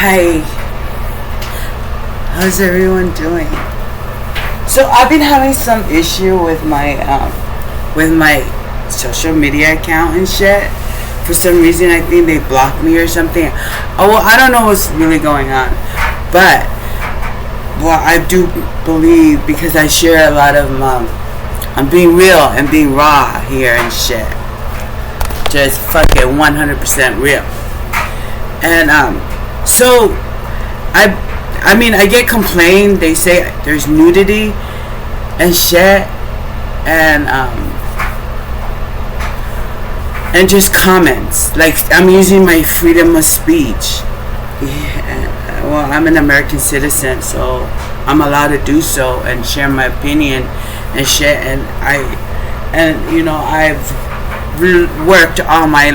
Hi, how's everyone doing? So I've been having some issue with my social media account and shit. For some reason, I think they blocked me or something. Oh well, I don't know what's really going on, but well, I do believe because I share a lot of I'm being real and being raw here and shit. Just fucking 100% real. And so I mean I get complained. They say there's nudity and shit, and just comments like I'm using my freedom of speech. Yeah, well, I'm an American citizen, so I'm allowed to do so and share my opinion and shit. And I've worked all my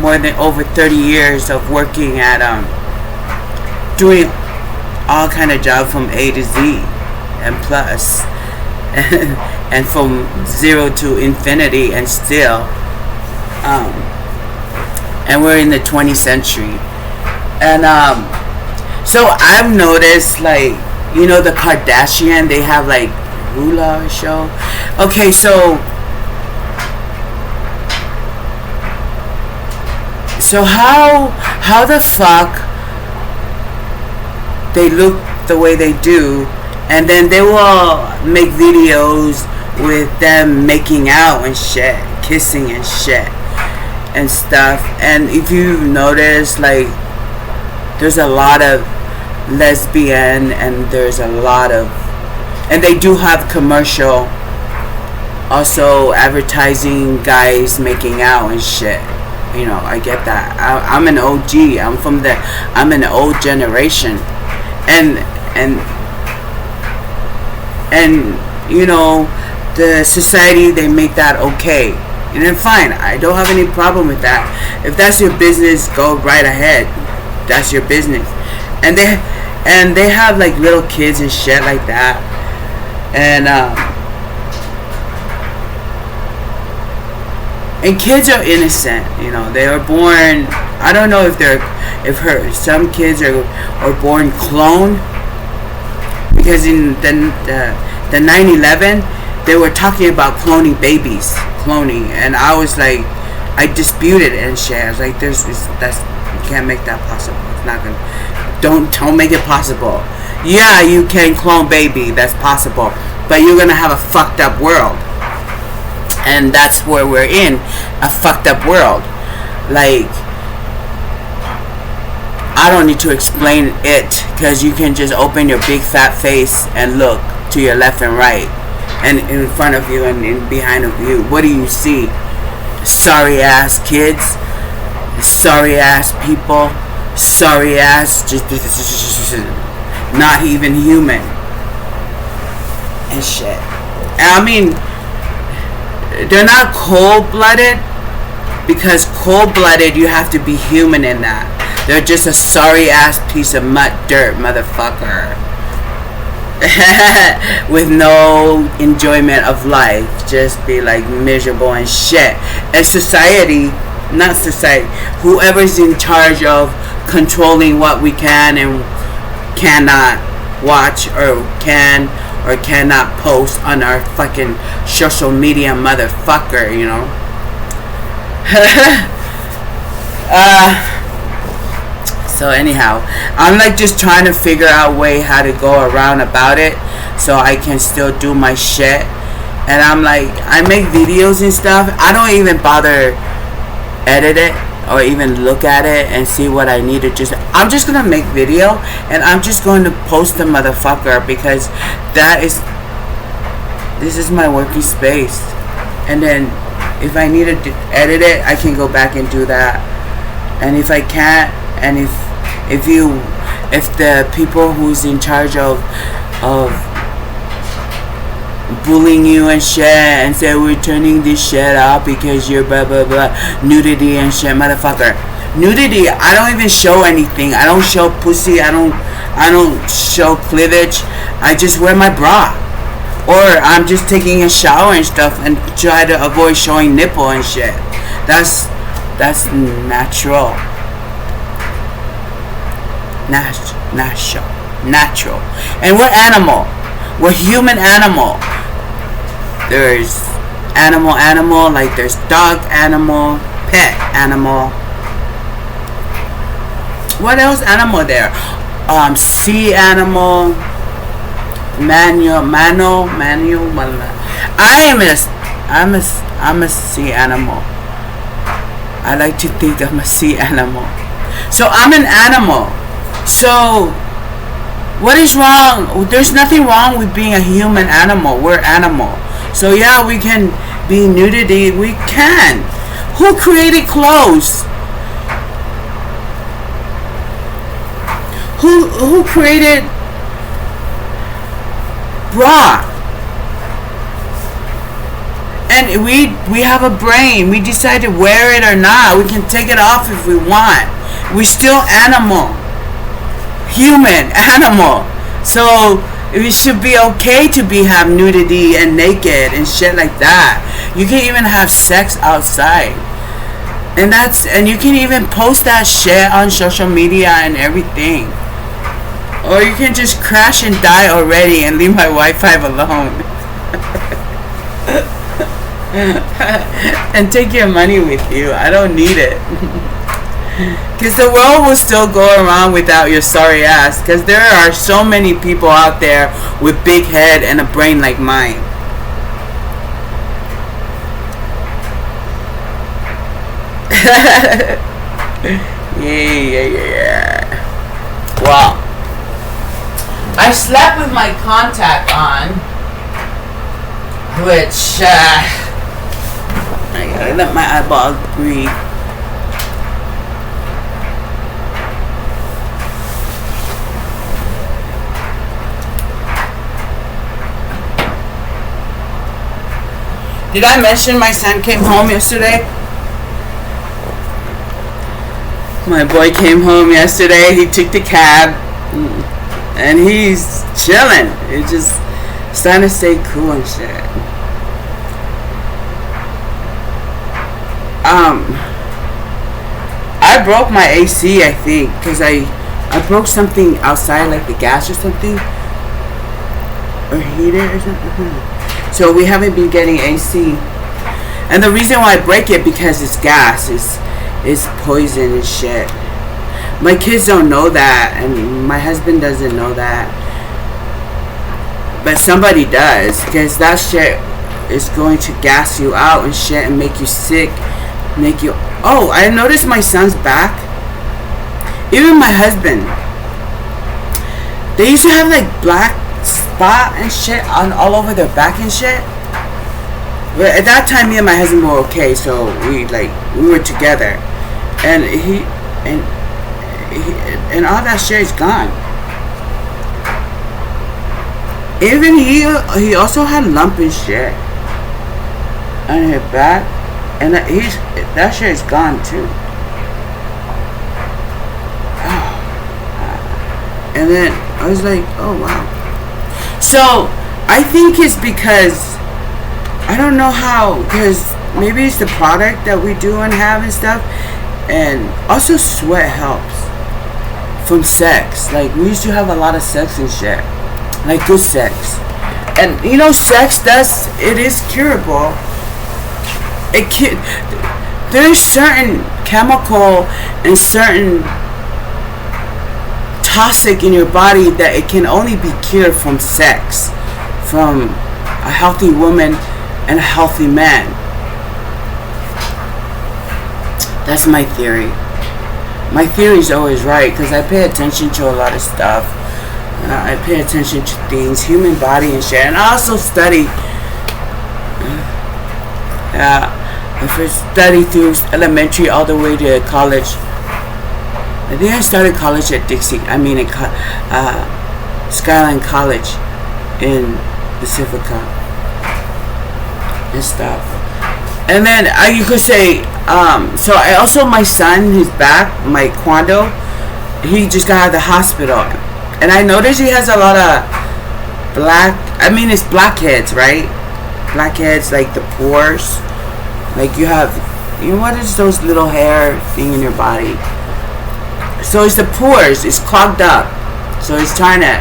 more than over 30 years of working at doing all kind of job from A to Z and plus and from zero to infinity and still and we're in the 20th century. And so I've noticed, like, the Kardashian, they have like hula show. Okay, so how the fuck they look the way they do, and then they will make videos with them making out and shit, kissing and shit and stuff. And if you've noticed, like, there's a lot of lesbian and there's a lot of, and they do have commercial also advertising guys making out and shit. I get that. I'm an OG. I'm an old generation, and the society, they make that okay, and then fine. I don't have any problem with that. If that's your business, go right ahead. That's your business. And they have like little kids and shit like that, and kids are innocent. They are born. I don't know if some kids are born cloned, because in the 9/11 they were talking about cloning babies, and I was like, I disputed and shit. I was like, you can't make that possible. It's not gonna. Don't make it possible. Yeah, you can clone baby. That's possible, but you're gonna have a fucked up world. And that's where we're in, a fucked up world. Like, I don't need to explain it, because you can just open your big fat face and look to your left and right, and in front of you and in behind of you. What do you see? Sorry ass kids, sorry ass people, sorry ass, just not even human and shit. And I mean, they're not cold-blooded, because cold-blooded, you have to be human in that. They're just a sorry-ass piece of dirt motherfucker with no enjoyment of life. Just be like miserable and shit. And whoever's in charge of controlling what we can and cannot watch or cannot post on our fucking social media, motherfucker, So anyhow, I'm like just trying to figure out a way how to go around about it so I can still do my shit. And I'm like, I make videos and stuff. I don't even bother edit it or even look at it and see what I need to I'm just gonna make video and I'm just going to post the motherfucker, because this is my working space. And then if I need to edit it, I can go back and do that. And if I can't, and if the people who's in charge of bullying you and shit and say we're turning this shit off because you're blah blah blah, nudity and shit, motherfucker. Nudity, I don't even show anything. I don't show pussy. I don't show cleavage. I just wear my bra, or I'm just taking a shower and stuff and try to avoid showing nipple and shit. That's natural. Natural. And we're animal. We're human animal. There's animal, like there's dog animal, pet animal. What else animal there? Sea animal, manual. I'm a sea animal. I like to think I'm a sea animal. So I'm an animal. So what is wrong? There's nothing wrong with being a human animal. We're animal. So yeah, we can be nudity. We can. Who created clothes? Who created bra? And we have a brain. We decide to wear it or not. We can take it off if we want. We're still animal. Human animal. So it should be okay to have nudity and naked and shit like that. You can even have sex outside. And you can even post that shit on social media and everything. Or you can just crash and die already and leave my Wi-Fi alone. And take your money with you. I don't need it. Because the world will still go around without your sorry ass. Because there are so many people out there with big head and a brain like mine. Yeah. Well, I slept with my contact on, which I gotta let my eyeballs breathe. Did I mention my son came home yesterday? My boy came home yesterday. He took the cab. And he's chilling. It's just starting to stay cool and shit. I broke my AC, I think, because I broke something outside, like the gas or something, or heater or something. So we haven't been getting AC. And the reason why I break it because it's gas. It's poison and shit. My kids don't know that, and my husband doesn't know that. But somebody does, because that shit is going to gas you out and shit and make you sick, make you... Oh, I noticed my son's back. Even my husband. They used to have like black spot and shit on all over their back and shit. But at that time, me and my husband were okay, so we were together, and and all that shit is gone. Even he also had lump and shit on his back, and that shit is gone too. And then I was like, oh wow. So I think it's because I don't know how, because maybe it's the product that we do and have and stuff, and also sweat helps from sex. Like, we used to have a lot of sex and shit, like good sex, and sex it is curable. There's certain chemical and certain toxic in your body that it can only be cured from sex, from a healthy woman and a healthy man. That's my theory. My theory is always right, because I pay attention to a lot of stuff. I pay attention to things, human body and shit. And I also study. I first studied through elementary all the way to college. I think I started college at Skyline College in Pacifica and stuff. And then you could say, so I also, my son, his back, my Quando, he just got out of the hospital. And I noticed he has a lot of it's blackheads, right? Blackheads, like the pores. Like you have, what is those little hair thing in your body? So it's the pores. It's clogged up. So it's trying to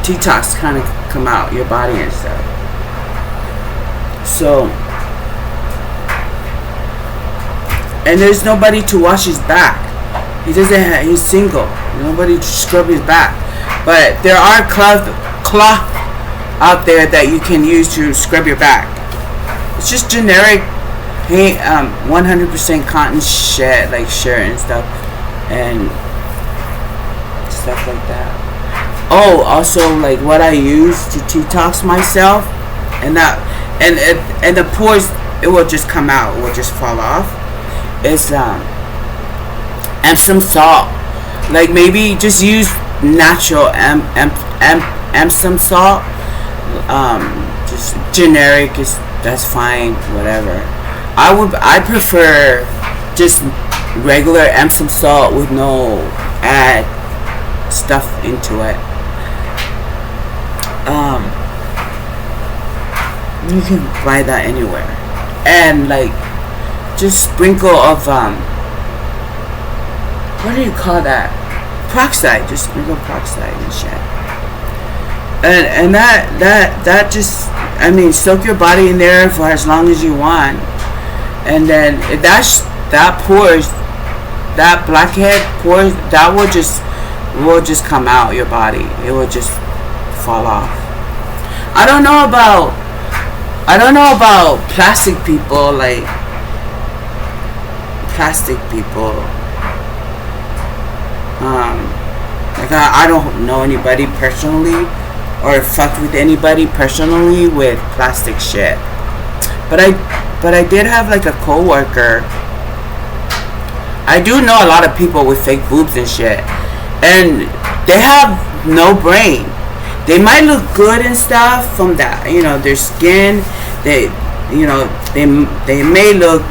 detox kind of come out your body and stuff. So, and there's nobody to wash his back. He doesn't have, he's single. Nobody to scrub his back. But there are cloth out there that you can use to scrub your back. It's just generic, 100% cotton shirt, like shirt and stuff, and stuff like that. Oh, also like what I use to detox myself, and that, and the pores, it will just come out, it will just fall off. It's Epsom salt. Like maybe just use natural Epsom salt. Just generic is, that's fine, whatever. I prefer just regular Epsom salt with no add stuff into it. You can buy that anywhere, and like just sprinkle of what do you call that? Peroxide. Just sprinkle peroxide and shit. And that just, I mean, soak your body in there for as long as you want, and then that pores, that blackhead pores, that will just come out your body. It will just fall off. I don't know about plastic people, like plastic people. Like I don't know anybody personally, or fucked with anybody personally with plastic shit. But I did have like a coworker. I do know a lot of people with fake boobs and shit, and they have no brain. They might look good and stuff from that, their skin. They may look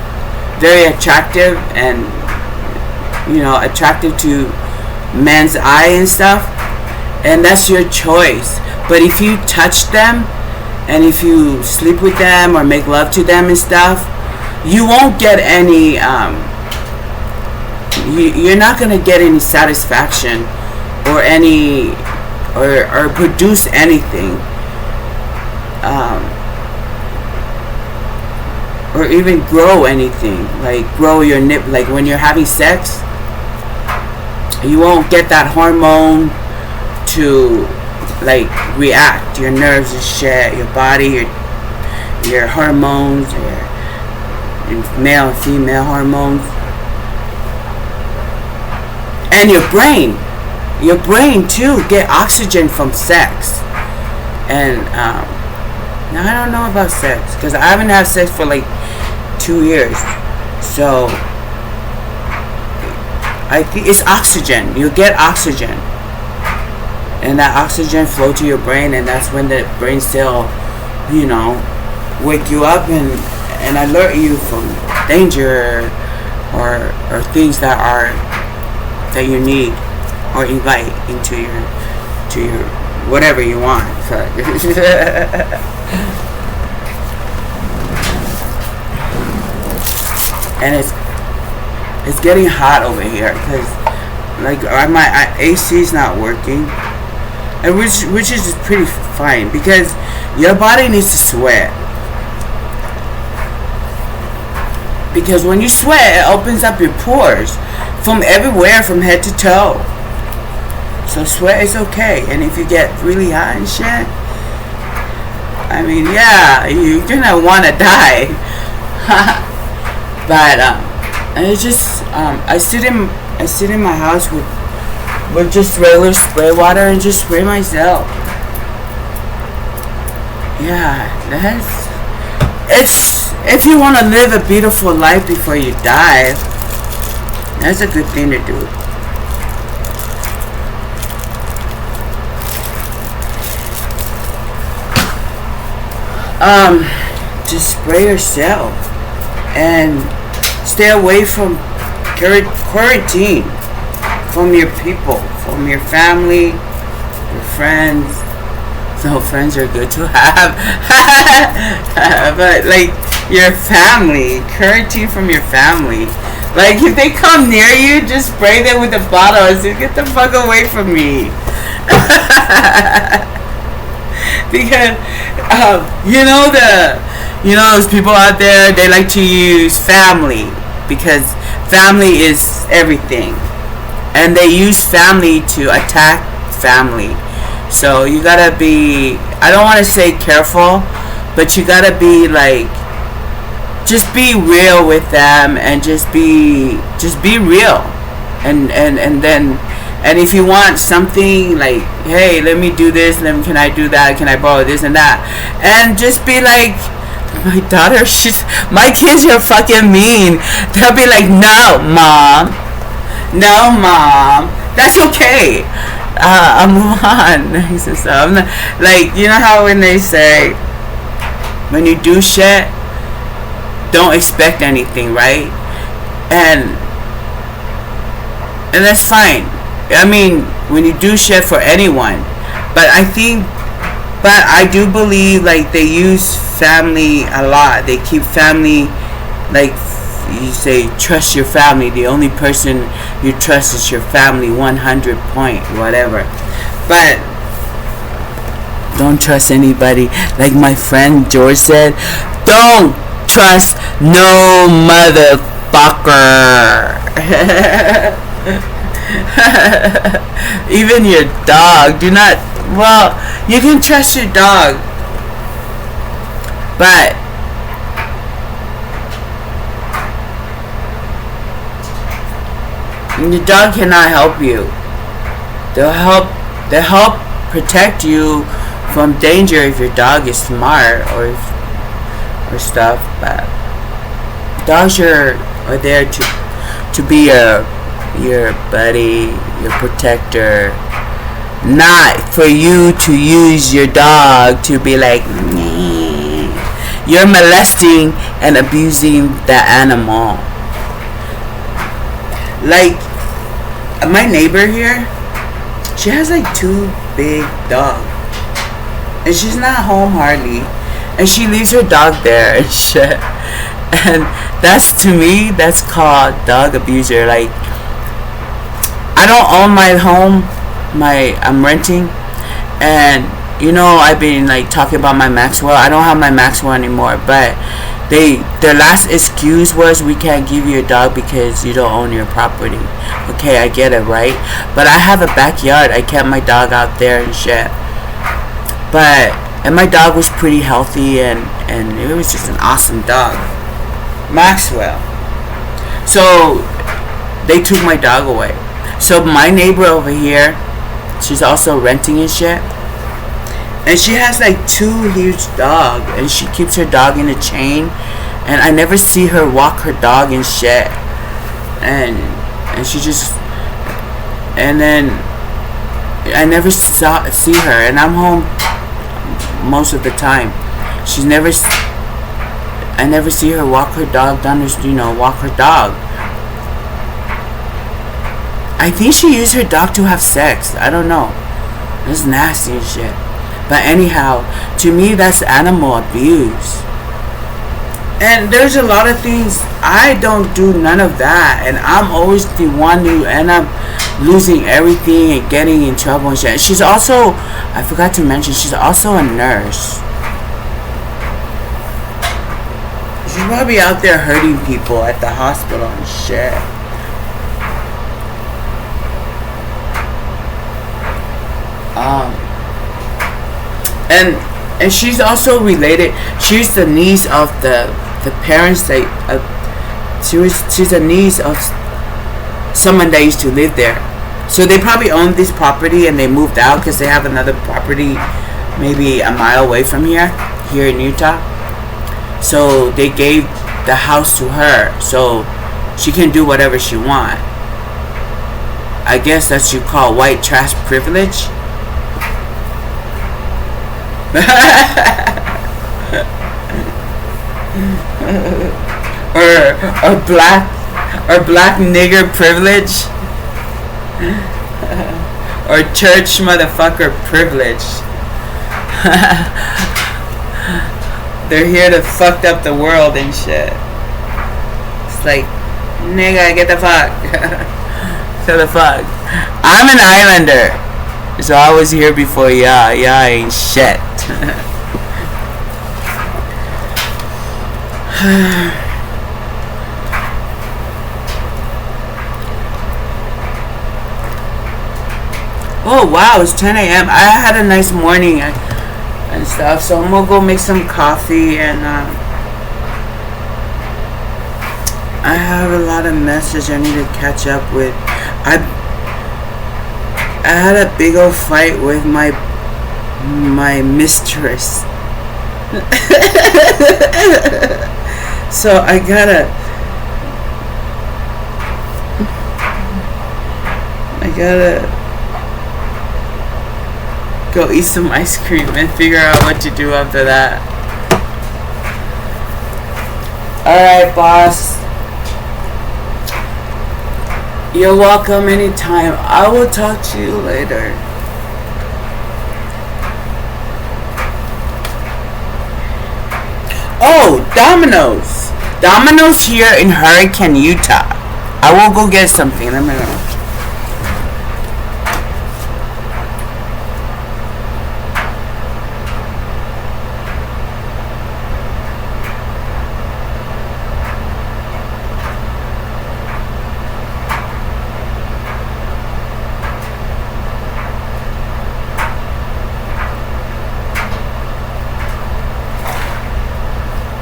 very attractive and attractive to man's eye and stuff, and that's your choice. But if you touch them, and if you sleep with them or make love to them and stuff, you won't get any you're not gonna get any satisfaction or any or produce anything, or even grow anything, like grow your nip. Like when you're having sex, you won't get that hormone to like react, your nerves and shit, your body, your hormones, your male and female hormones, and your brain too get oxygen from sex. And now I don't know about sex because I haven't had sex for like 2 years, so I think it's oxygen. You get oxygen, and that oxygen flow to your brain, and that's when the brain cell, wake you up and alert you from danger or things that you need or invite into your whatever you want. And it's getting hot over here because like my AC is not working, and which is pretty fine because your body needs to sweat, because when you sweat it opens up your pores from everywhere, from head to toe. So sweat is okay, and if you get really hot and shit, I mean, yeah, you're gonna want to die. But and it's just I sit in my house with just regular spray water and just spray myself. Yeah, it's if you want to live a beautiful life before you die, that's a good thing to do. Just spray yourself and stay away from quarantine, from your people, from your family, your friends. No, friends are good to have, but like your family, quarantine from your family. Like, if they come near you, just spray them with a bottle and say, get the fuck away from me. Because, those people out there, they like to use family. Because family is everything. And they use family to attack family. So you gotta be, I don't want to say careful, but you gotta be like, just be real with them and just be real. And then, and if you want something like, hey, let me do this, can I do that, can I borrow this and that, and just be like, my daughter, my kids are fucking mean. They'll be like, no mom, that's okay. I'll move on. So I'm not, like, you know how when they say, when you do shit, don't expect anything, right? And that's fine. I mean, when you do shit for anyone, but I do believe, like, they use family a lot. They keep family, like, you say, trust your family. The only person you trust is your family, 100 point, whatever. But don't trust anybody. Like my friend George said, don't trust no motherfucker. Even your dog. Do not. Well, you can trust your dog, but your dog cannot help you. They'll help protect you from danger if your dog is smart or stuff. But dogs are there to be your buddy, your protector, not for you to use your dog to be like, you're molesting and abusing the animal. Like, my neighbor here, she has like 2 big dogs, and she's not home hardly, and she leaves her dog there and shit. And to me, that's called dog abuser. Like, I don't own my home, I'm renting, and I've been like talking about my Maxwell. I don't have my Maxwell anymore, but their last excuse was, we can't give you a dog because you don't own your property. Okay, I get it, right? But I have a backyard. I kept my dog out there and shit. And my dog was pretty healthy, and it was just an awesome dog, Maxwell. So they took my dog away. So my neighbor over here, she's also renting and shit, and she has like 2 huge dogs, and she keeps her dog in a chain, and I never see her walk her dog and shit, and she just, and then I never see her, and I'm home most of the time. I never see her walk her dog down the, walk her dog. I think she used her dog to have sex. I don't know. It's nasty and shit. But anyhow, to me, that's animal abuse. And there's a lot of things, I don't do none of that. And I'm always the one who end up losing everything and getting in trouble and shit. She's also, I forgot to mention, she's also a nurse. She's probably out there hurting people at the hospital and shit. And she's also related. She's the niece of the parents that she's a niece of someone that used to live there. So they probably owned this property and they moved out because they have another property maybe a mile away from here in Utah. So they gave the house to her so she can do whatever she wants. I guess that's what you call white trash privilege. or black nigger privilege. Or church motherfucker privilege. They're here to fuck up the world and shit. It's like, Nigga, get the fuck. Get the fuck. I'm an islander. So I was here before y'all. Y'all ain't shit. Oh wow, it's 10 a.m. I had a nice morning and stuff, so I'm gonna go make some coffee and I have a lot of messages I need to catch up with. I had a big old fight with my mistress. So I gotta go eat some ice cream and figure out what to do after that. Alright, boss. You're welcome anytime. I will talk to you later. Oh, Domino's. Domino's here in Hurricane, Utah. I will go get something. Let me know.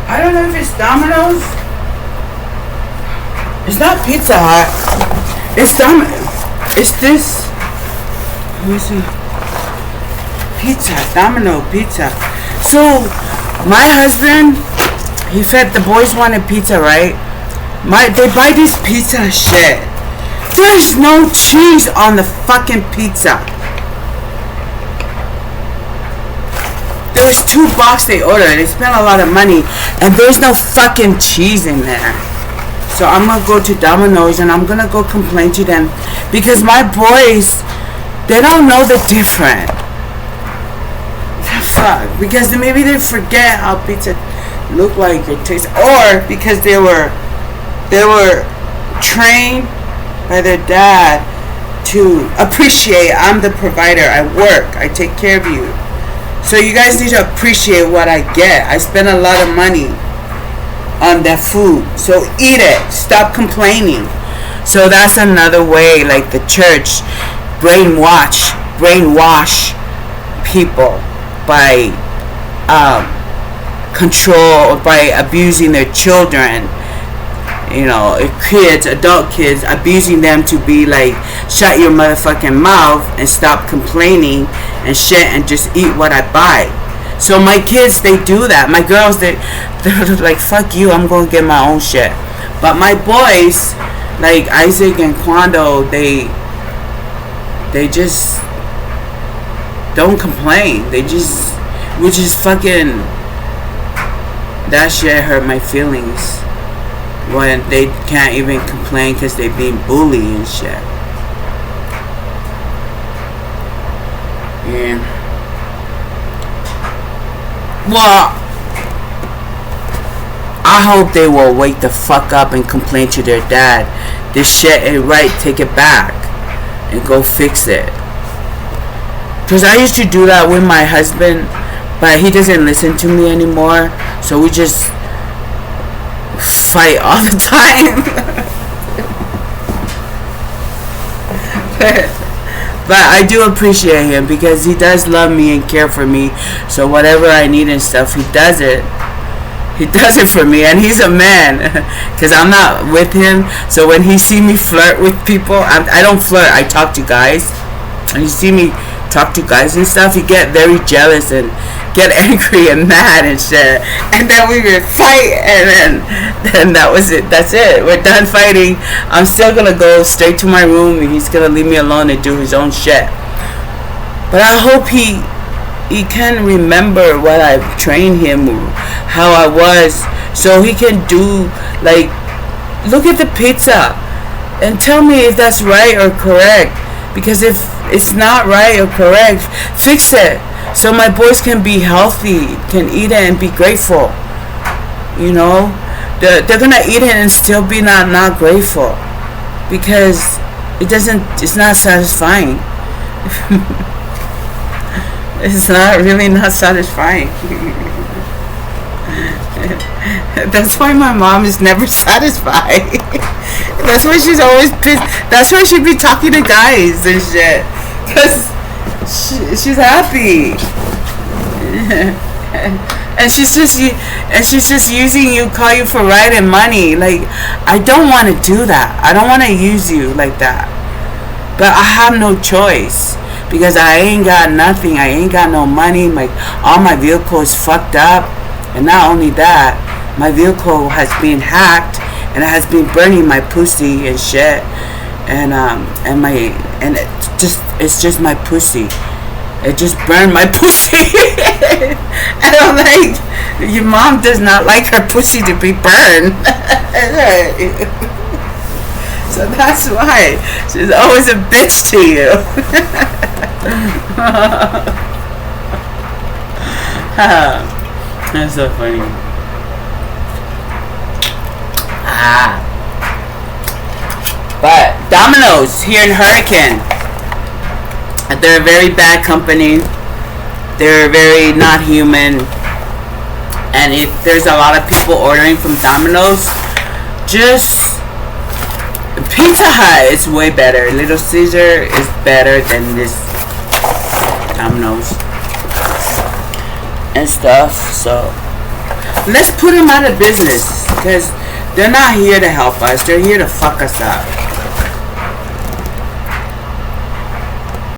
I don't know if it's Domino's. It's not Pizza Hut. It's It's this. Let me see. Pizza. Domino Pizza. So, my husband, he said the boys wanted pizza, right? They buy this pizza shit. There's no cheese on the fucking pizza. There was 2 boxes they ordered. They spent a lot of money, and there's no fucking cheese in there. So I'm gonna go to Domino's and I'm gonna go complain to them because my boys, they don't know the difference. The fuck? Because maybe they forget how pizza look like or taste, or because they were trained by their dad to appreciate. I'm the provider. I work. I take care of you. So you guys need to appreciate what I get. I spend a lot of money on that food. So eat it. Stop complaining. So that's another way, like the church brainwash people by control, by abusing their children. You know, kids, adult kids, abusing them to be like, shut your motherfucking mouth and stop complaining and shit and just eat what I buy. So my kids, they do that. My girls, they're like, fuck you, I'm gonna get my own shit. But my boys, like Isaac and Quando, they just don't complain. Which is fucking, that shit hurt my feelings. When they can't even complain because they being bullied and shit. Yeah. Well, I hope they will wake the fuck up and complain to their dad. This shit ain't right, take it back. And go fix it. Because I used to do that with my husband, but he doesn't listen to me anymore. So we just fight all the time. But I do appreciate him because he does love me and care for me. So whatever I need and stuff, he does it. He does it for me, and he's a man. Because I'm not with him. So when he see me flirt with people, I don't flirt. I talk to guys. And you see me talk to guys and stuff, he get very jealous and get angry and mad and shit. And then we would fight, and then that was it. That's it. We're done fighting. I'm still gonna go straight to my room, and he's gonna leave me alone and do his own shit. But I hope he can remember what I've trained him, how I was, so he can do, like, look at the pizza and tell me if that's right or correct. Because if it's not right or correct, fix it. So my boys can be healthy, can eat it and be grateful. You know? they're gonna eat it and still be not grateful, because it's not satisfying. It's not really not satisfying. That's why my mom is never satisfied. That's why she's always pissed. That's why she be talking to guys and shit, because she's happy. And she's just using you, call you for ride and money. Like, I don't want to do that. I don't want to use you like that. But I have no choice, because I ain't got nothing. I ain't got no money. All my vehicle is fucked up, and not only that, my vehicle has been hacked, and it has been burning my pussy and shit. And it's just my pussy. It just burned my pussy. And I'm like, your mom does not like her pussy to be burned. So that's why she's always a bitch to you. That's so funny. But Domino's here in Hurricane, they're a very bad company. They're very not human. And if there's a lot of people ordering from Domino's, just Pizza Hut is way better. Little Caesar is better than this Domino's and stuff. So let's put them out of business, because they're not here to help us. They're here to fuck us up.